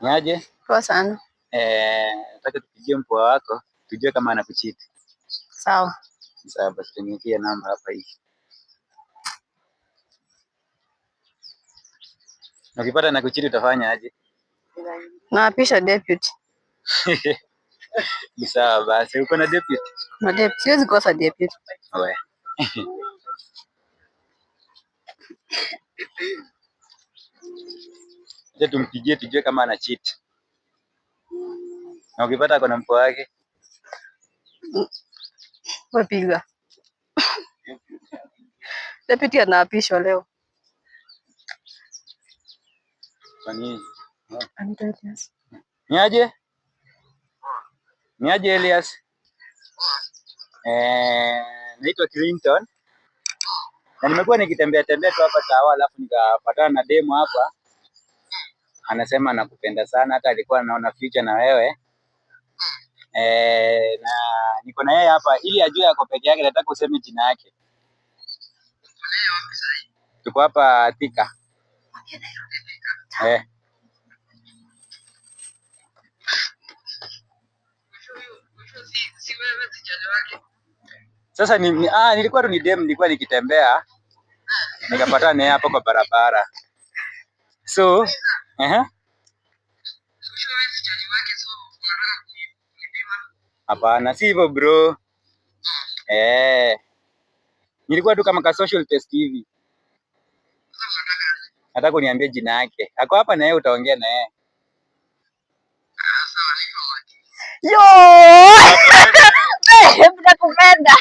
Niaje? Poa sana. Nataka tupigie mpoa wako tujue kama anakuchiti. Sawa. Sawa basi tunikie namba hapa hii. Ukipata anakuchiti utafanya aje? Naapisha deputy. Ni sawa basi. Uko na deputy? Na deputy, siwezi kosa deputy. Wewe. Acha tumpigie tujue kama anachiti. Na ukipata kuna mpoa wake? Wapiga. Deputy anaapishwa leo. Kwa nini? Anaitwa Elias. Niaje? Niaje Elias? Naitwa Clinton. Na nimekuwa nikitembea tu hapa Tawa, alafu nikapatana na demo hapa. Anasema anakupenda sana, hata alikuwa anaona future na wewe. Na niko na yeye hapa ili ajue ako peke yake, nataka useme jina yake. Tuko hapa Thika. Sasa nilikuwa tu ni dem, nilikuwa nikitembea nikapatana naye hapa kwa barabara. So, hapana, si hivyo bro. Nilikuwa tu kama ka social test hivi. Nataka kuniambia jina yake. Ako hapa na yeye, utaongea na yeye. Yo! Nakupenda.